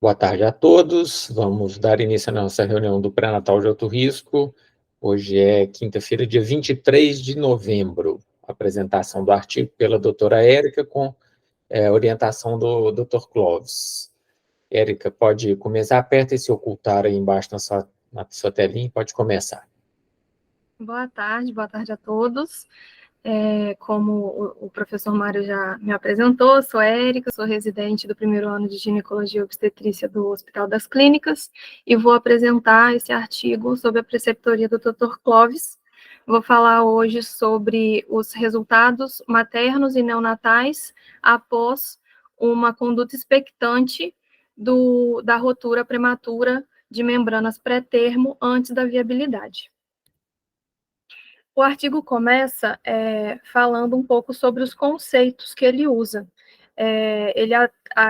Boa tarde a todos. Vamos dar início à nossa reunião do pré-natal de alto risco. Hoje é quinta-feira, dia 23 de novembro. Apresentação do artigo pela doutora Érica com orientação do Dr. Clóvis. Érica, pode começar. Aperta esse ocultar aí embaixo na sua telinha e pode começar. Boa tarde a todos. Como o professor Mário já me apresentou, sou Érica, sou residente do primeiro ano de Ginecologia e Obstetrícia do Hospital das Clínicas e vou apresentar esse artigo sobre a preceptoria do Dr. Clóvis. Vou falar hoje sobre os resultados maternos e neonatais após uma conduta expectante da rotura prematura de membranas pré-termo antes da viabilidade. O artigo começa falando um pouco sobre os conceitos que ele usa.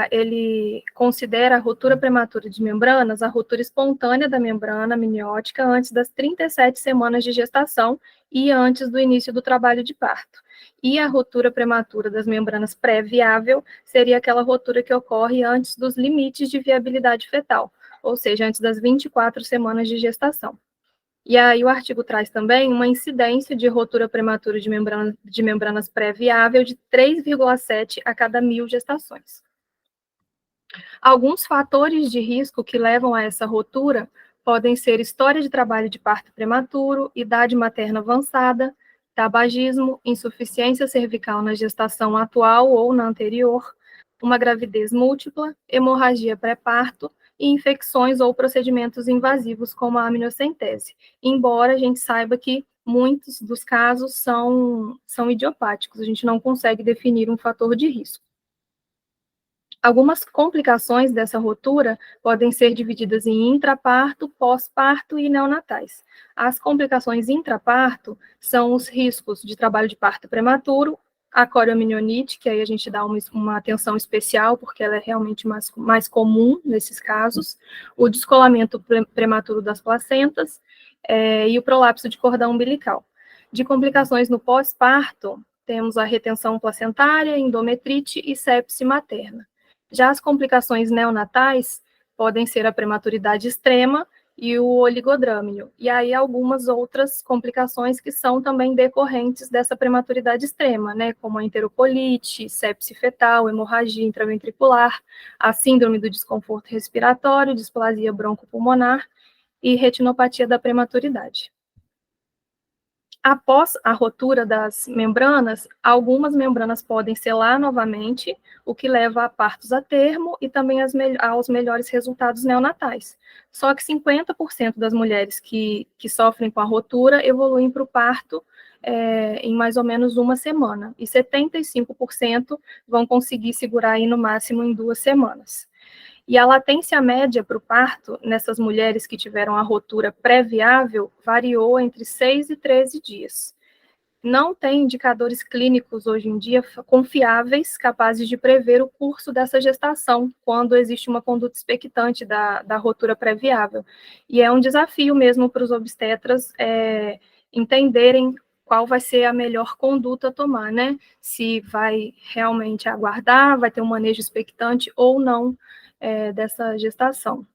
Ele considera a ruptura prematura de membranas a ruptura espontânea da membrana amniótica antes das 37 semanas de gestação e antes do início do trabalho de parto. E a ruptura prematura das membranas pré-viável seria aquela ruptura que ocorre antes dos limites de viabilidade fetal, ou seja, antes das 24 semanas de gestação. E aí o artigo traz também uma incidência de ruptura prematura de membranas pré-viável de 3,7 a cada 1.000 gestações. Alguns fatores de risco que levam a essa ruptura podem ser história de trabalho de parto prematuro, idade materna avançada, tabagismo, insuficiência cervical na gestação atual ou na anterior, uma gravidez múltipla, hemorragia pré-parto, e infecções ou procedimentos invasivos como a amniocentese, embora a gente saiba que muitos dos casos são idiopáticos, a gente não consegue definir um fator de risco. Algumas complicações dessa ruptura podem ser divididas em intraparto, pós-parto e neonatais. As complicações intraparto são os riscos de trabalho de parto prematuro, a corioamnioniite, que aí a gente dá uma atenção especial, porque ela é realmente mais comum nesses casos, o descolamento prematuro das placentas e o prolapso de cordão umbilical. De complicações no pós-parto, temos a retenção placentária, endometrite e sepse materna. Já as complicações neonatais podem ser a prematuridade extrema e o oligodrâmino, e aí algumas outras complicações que são também decorrentes dessa prematuridade extrema, né, como a enterocolite, sepse fetal, hemorragia intraventricular, a síndrome do desconforto respiratório, displasia broncopulmonar e retinopatia da prematuridade. Após a rotura das membranas, algumas membranas podem selar novamente, o que leva a partos a termo e também aos melhores resultados neonatais. Só que 50% das mulheres que sofrem com a rotura evoluem para o parto em mais ou menos uma semana, e 75% vão conseguir segurar aí no máximo em 2 semanas. E a latência média para o parto, nessas mulheres que tiveram a rotura pré-viável, variou entre 6 e 13 dias. Não tem indicadores clínicos hoje em dia confiáveis, capazes de prever o curso dessa gestação, quando existe uma conduta expectante da rotura pré-viável. E é um desafio mesmo para os obstetras entenderem qual vai ser a melhor conduta a tomar, né? Se vai realmente aguardar, vai ter um manejo expectante ou não dessa gestação.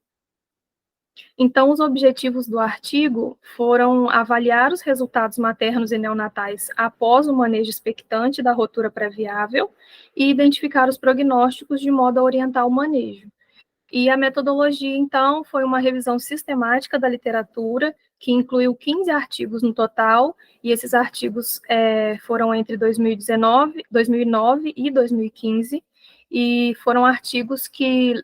Então, os objetivos do artigo foram avaliar os resultados maternos e neonatais após o manejo expectante da rotura pré-viável e identificar os prognósticos de modo a orientar o manejo. E a metodologia, então, foi uma revisão sistemática da literatura, que incluiu 15 artigos no total, e esses artigos foram entre 2009 e 2015, e foram artigos que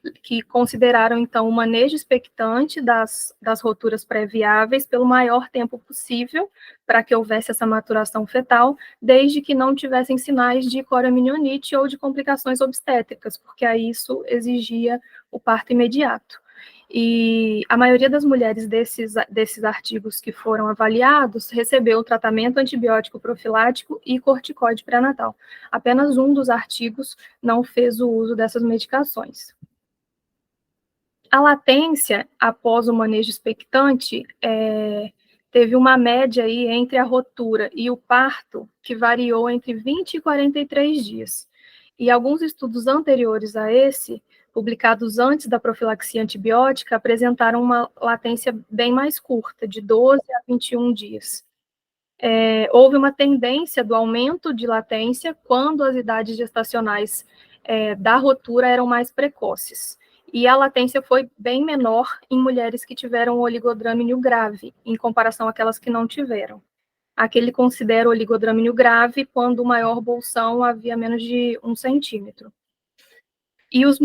consideraram, então, o manejo expectante das roturas pré-viáveis pelo maior tempo possível, para que houvesse essa maturação fetal, desde que não tivessem sinais de corioamnioniite ou de complicações obstétricas, porque aí isso exigia o parto imediato. E a maioria das mulheres desses artigos que foram avaliados recebeu tratamento antibiótico profilático e corticoide pré-natal. Apenas um dos artigos não fez o uso dessas medicações. A latência após o manejo expectante teve uma média aí entre a rotura e o parto que variou entre 20 e 43 dias. E alguns estudos anteriores a esse publicados antes da profilaxia antibiótica, apresentaram uma latência bem mais curta, de 12 a 21 dias. Houve uma tendência do aumento de latência quando as idades gestacionais da rotura eram mais precoces. E a latência foi bem menor em mulheres que tiveram oligodramínio grave, em comparação àquelas que não tiveram. Aqui ele considera o oligodramínio grave quando o maior bolsão havia menos de 1 centímetro. E os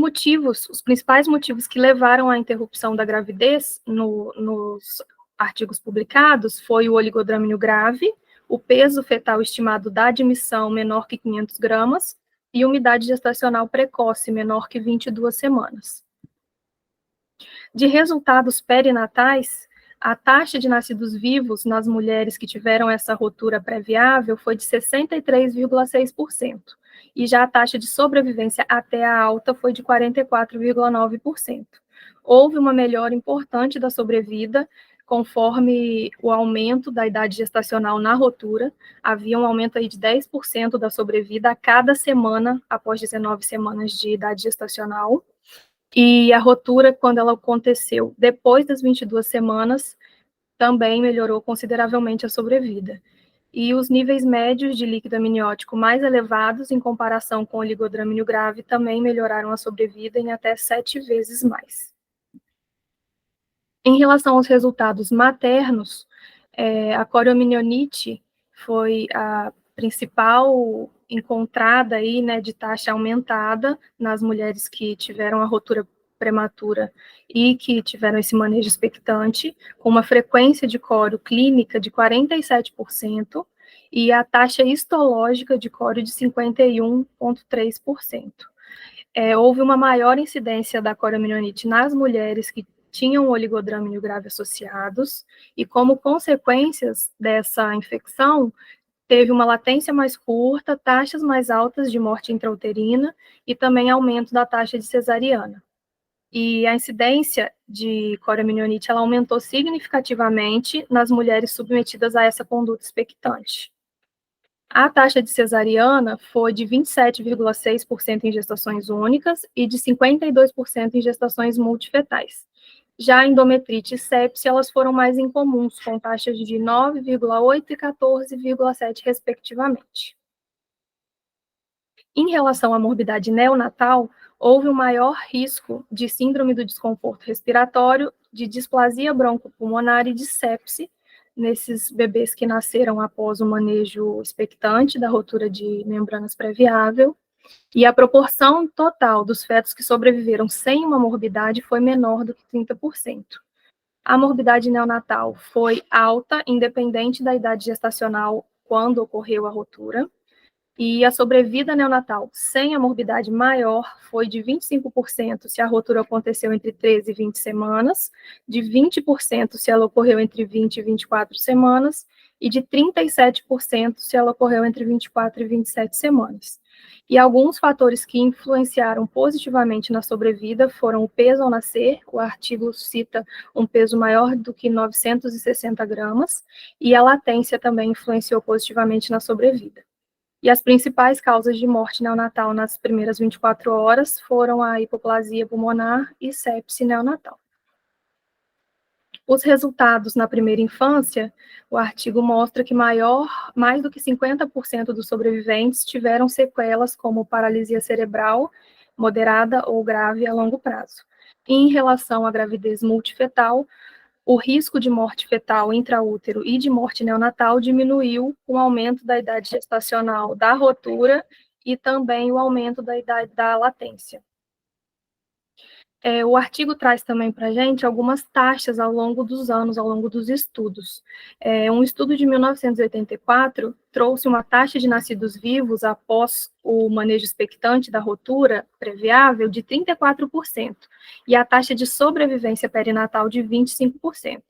principais motivos que levaram à interrupção da gravidez nos artigos publicados foi o oligodramínio grave, o peso fetal estimado da admissão menor que 500 gramas e umidade gestacional precoce menor que 22 semanas. De resultados perinatais, a taxa de nascidos vivos nas mulheres que tiveram essa rotura pré-viável foi de 63,6%, e já a taxa de sobrevivência até a alta foi de 44,9%. Houve uma melhora importante da sobrevida, conforme o aumento da idade gestacional na rotura, havia um aumento aí de 10% da sobrevida a cada semana, após 19 semanas de idade gestacional. E a rotura, quando ela aconteceu depois das 22 semanas, também melhorou consideravelmente a sobrevida. E os níveis médios de líquido amniótico mais elevados, em comparação com o oligodramínio grave, também melhoraram a sobrevida em até 7 vezes mais. Em relação aos resultados maternos, a coriominionite foi a principal encontrada aí, né, de taxa aumentada nas mulheres que tiveram a rotura prematura e que tiveram esse manejo expectante, com uma frequência de cório clínica de 47% e a taxa histológica de cório de 51,3%. Houve uma maior incidência da coriominionite nas mulheres que tinham oligodramínio grave associados, e como consequências dessa infecção, teve uma latência mais curta, taxas mais altas de morte intrauterina e também aumento da taxa de cesariana. E a incidência de coriominionite ela aumentou significativamente nas mulheres submetidas a essa conduta expectante. A taxa de cesariana foi de 27,6% em gestações únicas e de 52% em gestações multifetais. Já a endometrite e sepse, elas foram mais incomuns, com taxas de 9,8% e 14,7%, respectivamente. Em relação à morbidade neonatal, houve um maior risco de síndrome do desconforto respiratório, de displasia broncopulmonar e de sepse, nesses bebês que nasceram após o manejo expectante da rotura de membranas pré-viável, e a proporção total dos fetos que sobreviveram sem uma morbidade foi menor do que 30%. A morbidade neonatal foi alta, independente da idade gestacional quando ocorreu a rotura, e a sobrevida neonatal sem a morbidade maior foi de 25% se a rotura aconteceu entre 13 e 20 semanas, de 20% se ela ocorreu entre 20 e 24 semanas, e de 37% se ela ocorreu entre 24 e 27 semanas. E alguns fatores que influenciaram positivamente na sobrevida foram o peso ao nascer, o artigo cita um peso maior do que 960 gramas, e a latência também influenciou positivamente na sobrevida. E as principais causas de morte neonatal nas primeiras 24 horas foram a hipoplasia pulmonar e sepse neonatal. Os resultados na primeira infância, o artigo mostra que mais do que 50% dos sobreviventes tiveram sequelas como paralisia cerebral, moderada ou grave a longo prazo. Em relação à gravidez multifetal, o risco de morte fetal intraútero e de morte neonatal diminuiu com o aumento da idade gestacional da rotura e também o aumento da idade da latência. O artigo traz também para a gente algumas taxas ao longo dos anos, ao longo dos estudos. Um estudo de 1984 trouxe uma taxa de nascidos vivos após o manejo expectante da rotura pré-viável de 34%, e a taxa de sobrevivência perinatal de 25%.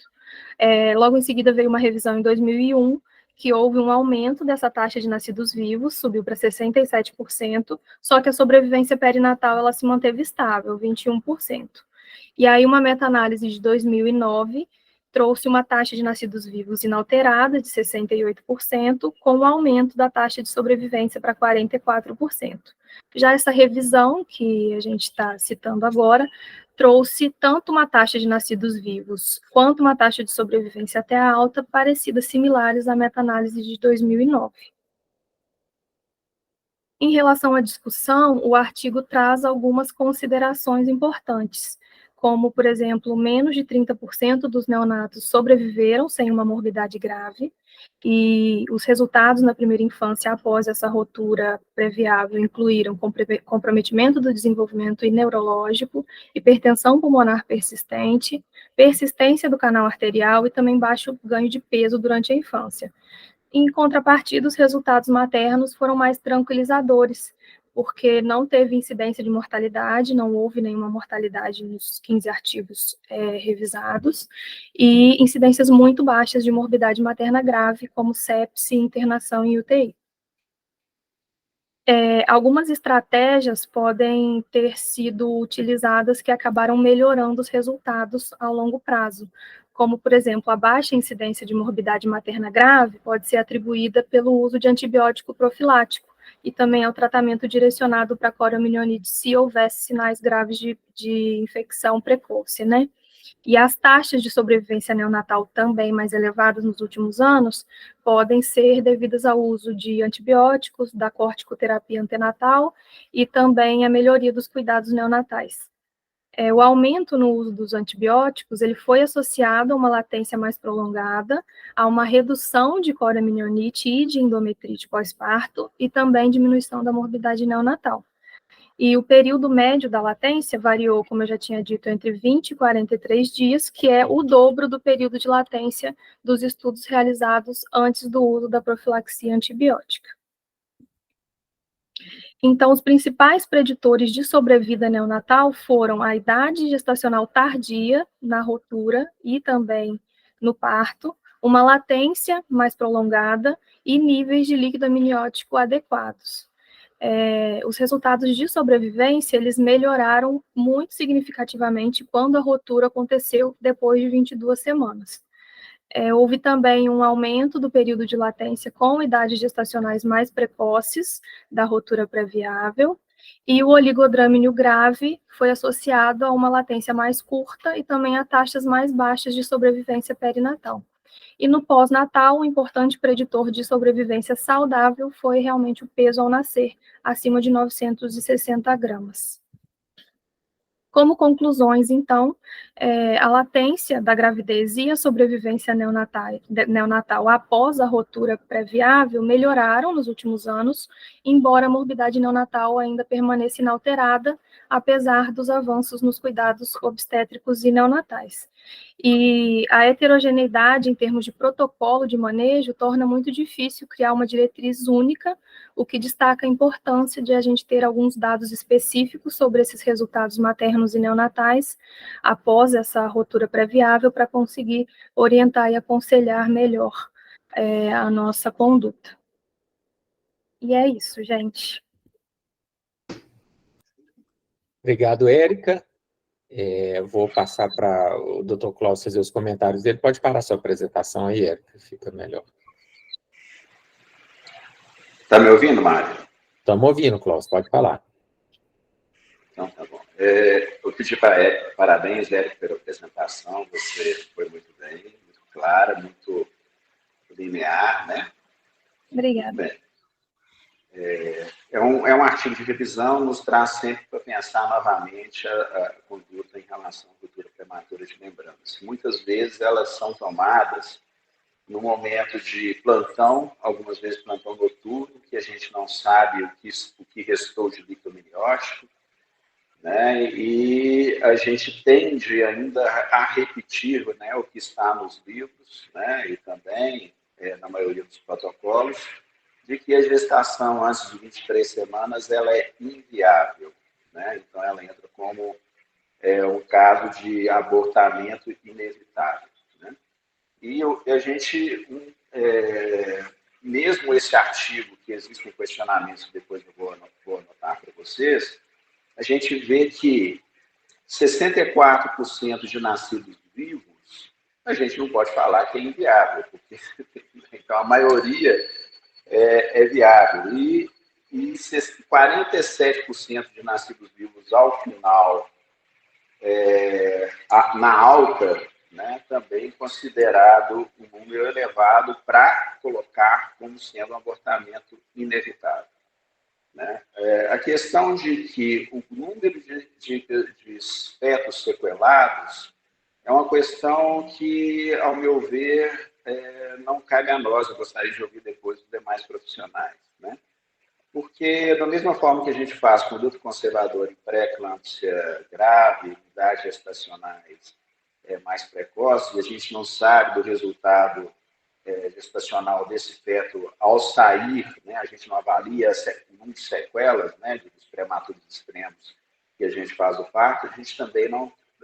Logo em seguida veio uma revisão em 2001, que houve um aumento dessa taxa de nascidos vivos, subiu para 67%, só que a sobrevivência perinatal ela se manteve estável, 21%. E aí uma meta-análise de 2009, trouxe uma taxa de nascidos vivos inalterada de 68%, com o aumento da taxa de sobrevivência para 44%. Já essa revisão, que a gente está citando agora, trouxe tanto uma taxa de nascidos vivos quanto uma taxa de sobrevivência até alta, parecidas, similares à meta-análise de 2009. Em relação à discussão, o artigo traz algumas considerações importantes, como, por exemplo, menos de 30% dos neonatos sobreviveram sem uma morbidade grave, e os resultados na primeira infância após essa rotura previável incluíram comprometimento do desenvolvimento neurológico, hipertensão pulmonar persistente, persistência do canal arterial e também baixo ganho de peso durante a infância. Em contrapartida, os resultados maternos foram mais tranquilizadores, porque não teve incidência de mortalidade, não houve nenhuma mortalidade nos 15 artigos revisados, e incidências muito baixas de morbidade materna grave, como sepse, internação em UTI. Algumas estratégias podem ter sido utilizadas que acabaram melhorando os resultados a longo prazo, como, por exemplo, a baixa incidência de morbidade materna grave pode ser atribuída pelo uso de antibiótico profilático e também ao tratamento direcionado para coriomielite se houvesse sinais graves de infecção precoce, né? E as taxas de sobrevivência neonatal também mais elevadas nos últimos anos podem ser devidas ao uso de antibióticos, da corticoterapia antenatal e também a melhoria dos cuidados neonatais. O aumento no uso dos antibióticos, ele foi associado a uma latência mais prolongada, a uma redução de coriomielite e de endometrite pós-parto e também diminuição da morbidade neonatal. E o período médio da latência variou, como eu já tinha dito, entre 20 e 43 dias, que é o dobro do período de latência dos estudos realizados antes do uso da profilaxia antibiótica. Então, os principais preditores de sobrevida neonatal foram a idade gestacional tardia na rotura e também no parto, uma latência mais prolongada e níveis de líquido amniótico adequados. Os resultados de sobrevivência, eles melhoraram muito significativamente quando a rotura aconteceu depois de 22 semanas. Houve também um aumento do período de latência com idades gestacionais mais precoces da rotura previável, e o oligodrâmino grave foi associado a uma latência mais curta e também a taxas mais baixas de sobrevivência perinatal. E no pós-natal, um importante preditor de sobrevivência saudável foi realmente o peso ao nascer, acima de 960 gramas. Como conclusões, então, a latência da gravidez e a sobrevivência neonatal após a rotura previável melhoraram nos últimos anos, embora a morbidade neonatal ainda permaneça inalterada, apesar dos avanços nos cuidados obstétricos e neonatais. E a heterogeneidade em termos de protocolo de manejo torna muito difícil criar uma diretriz única, o que destaca a importância de a gente ter alguns dados específicos sobre esses resultados maternos e neonatais após essa rotura previável para conseguir orientar e aconselhar melhor a nossa conduta. E é isso, gente. Obrigado, Érica. Vou passar para o Dr. Klaus fazer os comentários dele. Pode parar sua apresentação aí, Érica, fica melhor. Está me ouvindo, Mário? Estamos ouvindo, Klaus, pode falar. Então, tá bom. Eu pedi para Érica, parabéns, Érica, pela apresentação. Você foi muito bem, muito clara, muito linear, né? Obrigada. Bem. É um artigo de revisão, nos traz sempre para pensar novamente a conduta em relação à cultura prematura de membranas. Muitas vezes elas são tomadas no momento de plantão, algumas vezes plantão noturno, que a gente não sabe o que restou de líquido amniótico, né? E a gente tende ainda a repetir, né, o que está nos livros, né, e também na maioria dos protocolos, de que a gestação antes de 23 semanas ela é inviável, né? Então ela entra como um caso de abortamento inevitável, né? E a gente, mesmo esse artigo, que existem questionamentos que depois eu vou anotar para vocês, a gente vê que 64% de nascidos vivos a gente não pode falar que é inviável, porque então, a maioria é viável. E 47% de nascidos vivos ao final, na alta, né, também considerado um número elevado para colocar como sendo um abortamento inevitável. Né? A questão de que o número de fetos sequelados é uma questão que, ao meu ver, não cabe a nós. Eu gostaria de ouvir depois dos demais profissionais. Né? Porque, da mesma forma que a gente faz conduta conservadora em pré-eclâmpsia grave, idades gestacionais mais precoces, e a gente não sabe do resultado gestacional desse feto ao sair, né, a gente não avalia o número de sequelas, né, dos prematuros extremos que a gente faz o parto, a gente também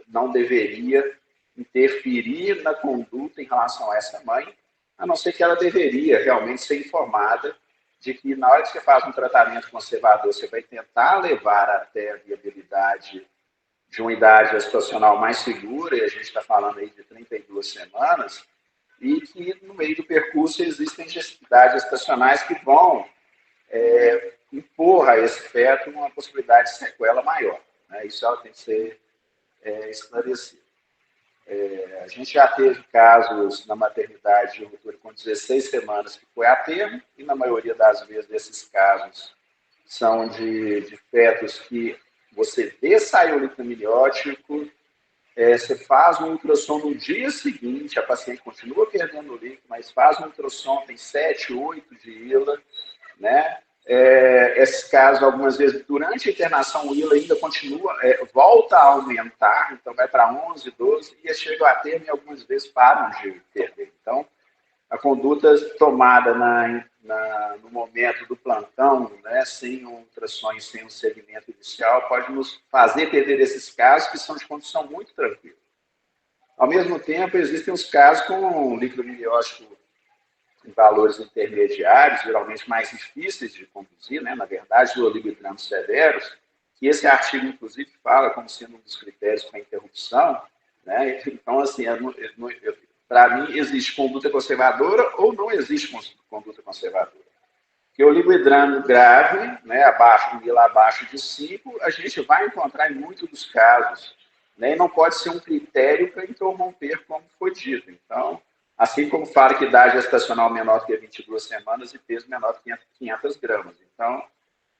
não deveria interferir na conduta em relação a essa mãe, a não ser que ela deveria realmente ser informada de que na hora que você faz um tratamento conservador, você vai tentar levar até a viabilidade de uma idade gestacional mais segura, e a gente está falando aí de 32 semanas, e que no meio do percurso existem idades gestacionais que vão impor a esse feto uma possibilidade de sequela maior. Né? Isso ela tem que ser esclarecido. A gente já teve casos na maternidade de ruptura com 16 semanas que foi a termo, e na maioria das vezes esses casos são de fetos que você vê sair o líquido amniótico, você faz um ultrassom no dia seguinte, a paciente continua perdendo o líquido, mas faz um ultrassom, tem 7, 8 de ILA, né? Esses casos, algumas vezes, durante a internação, o ILA ainda continua, volta a aumentar, então vai para 11, 12, e chega a termo e algumas vezes param de perder. Então, a conduta tomada no momento do plantão, né, sem um ultrassom e sem um segmento inicial, pode nos fazer perder esses casos que são de condição muito tranquila. Ao mesmo tempo, existem os casos com líquido amniótico em valores intermediários, geralmente mais difíceis de conduzir, né? Na verdade, do oligodramo severos, que esse artigo, inclusive, fala como sendo um dos critérios para interrupção. Né? Então, assim, para mim, existe conduta conservadora ou não existe conduta conservadora. Porque o oligodramo grave, né, abaixo de 5, a gente vai encontrar em muitos dos casos. Né? E não pode ser um critério para interromper, como foi dito. Então, assim como fala que idade gestacional menor que 22 semanas e peso menor que 500 gramas. Então,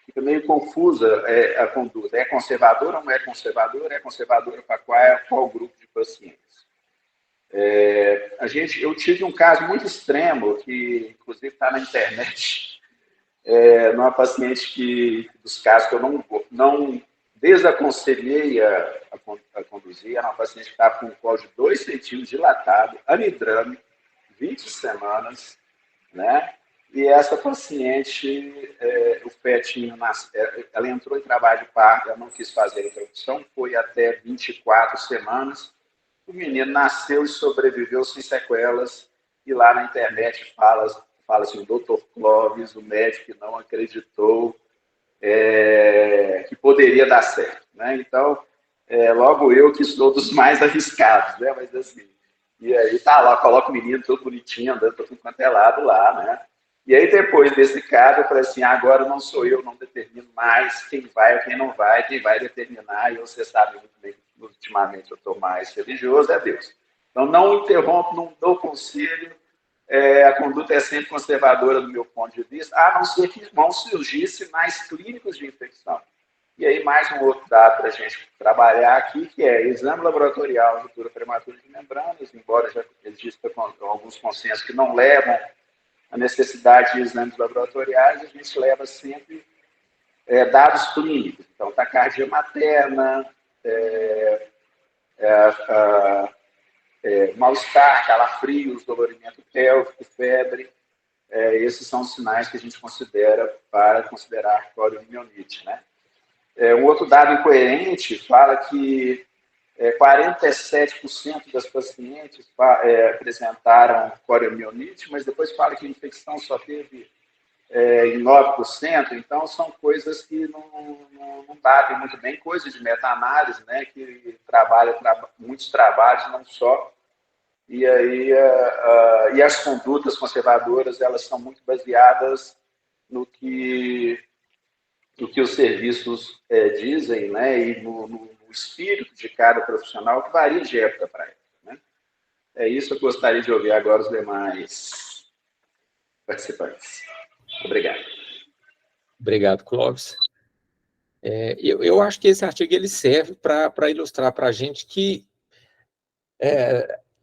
fica meio confusa a conduta. É conservadora ou não é conservadora? É conservadora para qual grupo de pacientes? Eu tive um caso muito extremo, que inclusive está na internet, numa paciente dos casos que eu não desaconselhei a conduzir, era uma paciente que estava com um colo de 2 centímetros dilatado, anidrame, 20 semanas, né? E essa paciente, o fetinho, ela entrou em trabalho de parto, ela não quis fazer a interrupção, foi até 24 semanas, o menino nasceu e sobreviveu sem sequelas, e lá na internet fala assim, o Dr. Clóvis, o médico que não acreditou que poderia dar certo. Né? Então, logo eu que sou dos mais arriscados, né? Mas assim, e aí tá lá, coloca o menino todo bonitinho, andando para tudo quanto é lado lá, né? E aí depois desse caso, eu falei assim, agora não sou eu, não determino mais quem vai ou quem não vai, quem vai determinar, e você sabe muito bem que ultimamente eu estou mais religioso, é Deus. Então não interrompo, não dou conselho, a conduta é sempre conservadora do meu ponto de vista, a não ser que vão surgir sinais clínicos de infecção. E aí, mais um outro dado para a gente trabalhar aqui, que é exame laboratorial de ruptura prematura de membranas, embora já exista alguns consensos que não levam a necessidade de exames laboratoriais, a gente leva sempre dados clínicos. Então, taquicardia materna, mal-estar, calafrios, dolorimento pélvico, febre. Esses são os sinais que a gente considera para considerar coriomionite, né? Um outro dado incoerente fala que 47% das pacientes apresentaram coriomionite, mas depois fala que a infecção só teve em 9%. Então, são coisas que não batem muito bem, coisas de meta-análise, né, que muitos trabalhos, não só e aí e as condutas conservadoras, elas são muito baseadas no que os serviços dizem, né, e no espírito de cada profissional, que varia de época para época. Né? É isso que eu gostaria de ouvir agora os demais participantes. Obrigado. Obrigado, Clóvis. Eu acho que esse artigo ele serve para ilustrar para a gente que,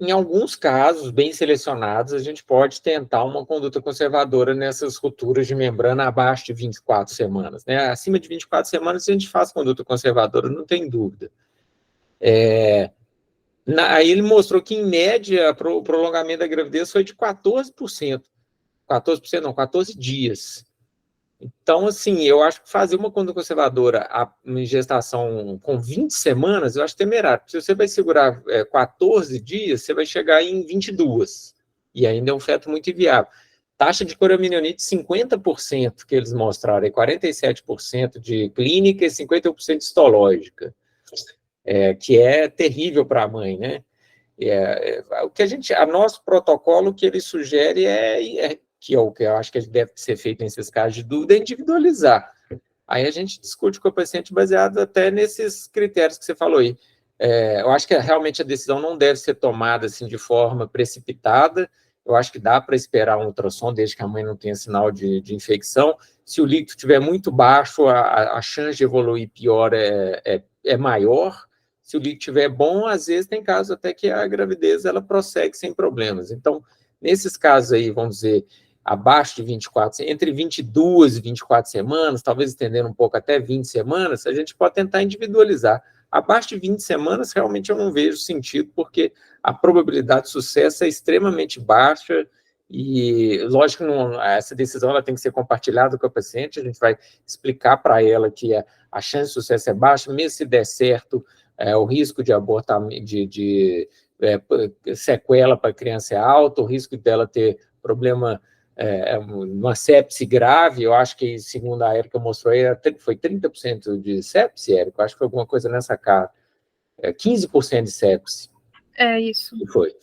em alguns casos bem selecionados, a gente pode tentar uma conduta conservadora nessas rupturas de membrana abaixo de 24 semanas. Né? Acima de 24 semanas, a gente faz conduta conservadora, não tem dúvida. Aí ele mostrou que, em média, o prolongamento da gravidez foi de 14%. 14% não, 14 dias. Então, assim, eu acho que fazer uma conduta conservadora em gestação com 20 semanas, eu acho temerário. Se você vai segurar 14 dias, você vai chegar em 22. E ainda é um feto muito inviável. Taxa de coriominionite, 50% que eles mostraram, 47% de clínica e 51% histológica, que é terrível para a mãe, né? O que a nosso protocolo que ele sugere que é o que eu acho que deve ser feito nesses casos de dúvida, é individualizar. Aí a gente discute com o paciente baseado até nesses critérios que você falou aí. Eu acho que realmente a decisão não deve ser tomada assim de forma precipitada. Eu acho que dá para esperar um ultrassom, desde que a mãe não tenha sinal de infecção. Se o líquido estiver muito baixo, a chance de evoluir pior é maior. Se o líquido estiver bom, às vezes tem casos até que a gravidez ela prossegue sem problemas. Então, nesses casos aí, vamos dizer, abaixo de 24, entre 22 e 24 semanas, talvez estendendo um pouco até 20 semanas, a gente pode tentar individualizar. Abaixo de 20 semanas, realmente eu não vejo sentido, porque a probabilidade de sucesso é extremamente baixa e, lógico, essa decisão ela tem que ser compartilhada com a paciente, a gente vai explicar para ela que a chance de sucesso é baixa, mesmo se der certo, o risco de abortamento, de sequela para a criança é alto, o risco dela ter problema, uma sepse grave, eu acho que, segundo a Érica mostrou aí, foi 30% de sepse, Érica, eu acho que foi alguma coisa nessa cara, 15% de sepse. É isso. Foi.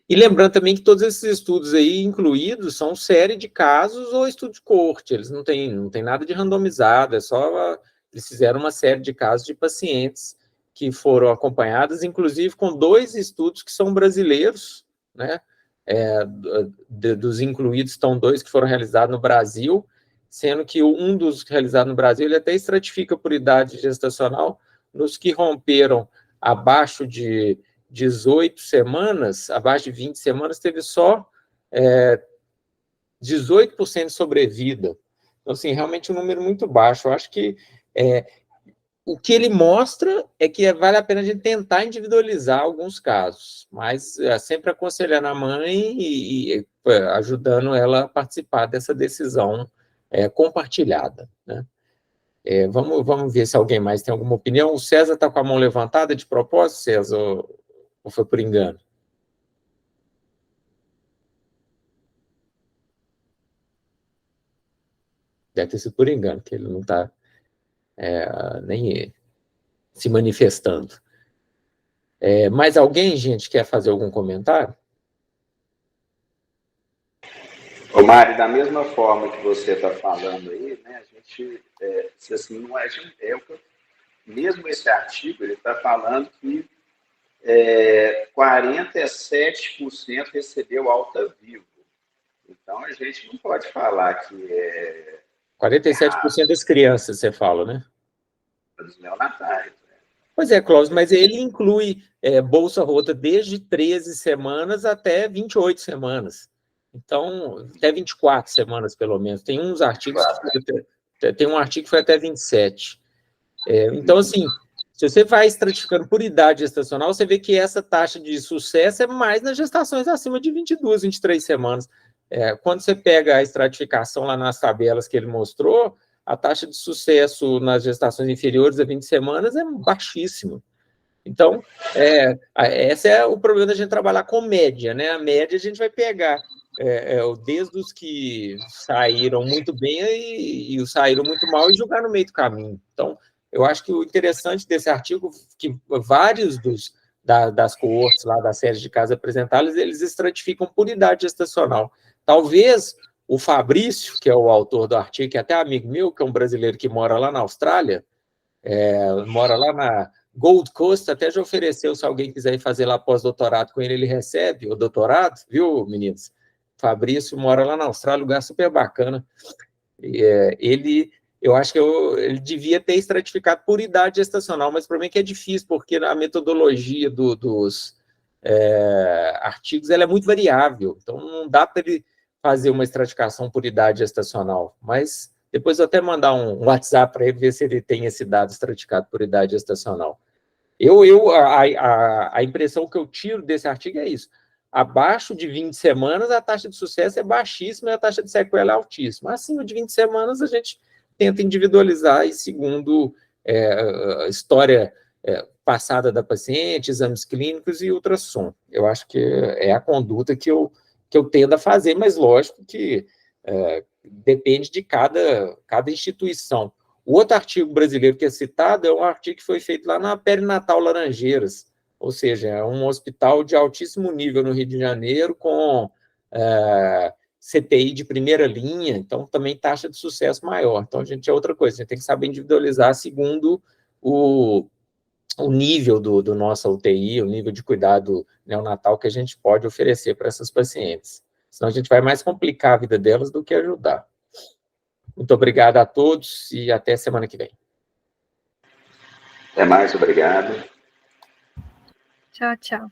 E lembrando também que todos esses estudos aí incluídos são série de casos ou estudo de coorte, eles não tem nada de randomizado, eles fizeram uma série de casos de pacientes que foram acompanhadas, inclusive com 2 estudos que são brasileiros, né? Dos incluídos estão 2 que foram realizados no Brasil, sendo que um dos realizados no Brasil ele até estratifica por idade gestacional, nos que romperam abaixo de 18 semanas, abaixo de 20 semanas, teve só 18% de sobrevida. Então, assim, realmente um número muito baixo. Eu acho que o que ele mostra é que vale a pena a gente tentar individualizar alguns casos, mas sempre aconselhando a mãe e ajudando ela a participar dessa decisão compartilhada, né? Vamos ver se alguém mais tem alguma opinião. O César está com a mão levantada de propósito, César, ou foi por engano? Deve ter sido por engano, que ele não está nem se manifestando. Mais alguém, gente, quer fazer algum comentário? Ô, Mari, da mesma forma que você está falando aí, né, a gente, assim, não mesmo esse artigo, ele está falando que 47% recebeu alta vivo. Então, a gente não pode falar que 47% das crianças, você fala, né? Dos neonatais. Pois é, Clóvis, mas ele inclui bolsa rota desde 13 semanas até 28 semanas. Então, até 24 semanas, pelo menos. Tem uns artigos tem um artigo que foi até 27. Então, assim, se você vai estratificando por idade gestacional, você vê que essa taxa de sucesso é mais nas gestações acima de 22, 23 semanas. Quando você pega a estratificação lá nas tabelas que ele mostrou, a taxa de sucesso nas gestações inferiores a 20 semanas é baixíssima. Então, esse é o problema da gente trabalhar com média, né? A média a gente vai pegar desde os que saíram muito bem e os saíram muito mal e jogar no meio do caminho. Então, eu acho que o interessante desse artigo é que vários das coortes lá, das séries de casos apresentados, eles estratificam por idade gestacional. Talvez o Fabrício, que é o autor do artigo, que é até amigo meu, que é um brasileiro que mora lá na Austrália, mora lá na Gold Coast, até já ofereceu, se alguém quiser ir fazer lá pós-doutorado com ele recebe o doutorado, viu, meninos? Fabrício mora lá na Austrália, lugar super bacana. Eu acho que ele devia ter estratificado por idade gestacional, mas o problema é que é difícil, porque a metodologia dos artigos ela é muito variável, então não dá para ele fazer uma estratificação por idade gestacional, mas depois eu até mandar um WhatsApp para ele ver se ele tem esse dado estratificado por idade gestacional. A impressão que eu tiro desse artigo é isso. Abaixo de 20 semanas, a taxa de sucesso é baixíssima e a taxa de sequela é altíssima. Acima de 20 semanas, a gente tenta individualizar e segundo a história passada da paciente, exames clínicos e ultrassom. Eu acho que é a conduta que eu tendo a fazer, mas lógico que depende de cada instituição. O outro artigo brasileiro que é citado é um artigo que foi feito lá na Perinatal Laranjeiras, ou seja, é um hospital de altíssimo nível no Rio de Janeiro, com CTI de primeira linha, então também taxa de sucesso maior. Então, a gente é outra coisa, a gente tem que saber individualizar segundo o nível do nosso UTI, o nível de cuidado neonatal que a gente pode oferecer para essas pacientes. Senão a gente vai mais complicar a vida delas do que ajudar. Muito obrigado a todos e até semana que vem. Até mais, obrigado. Tchau, tchau.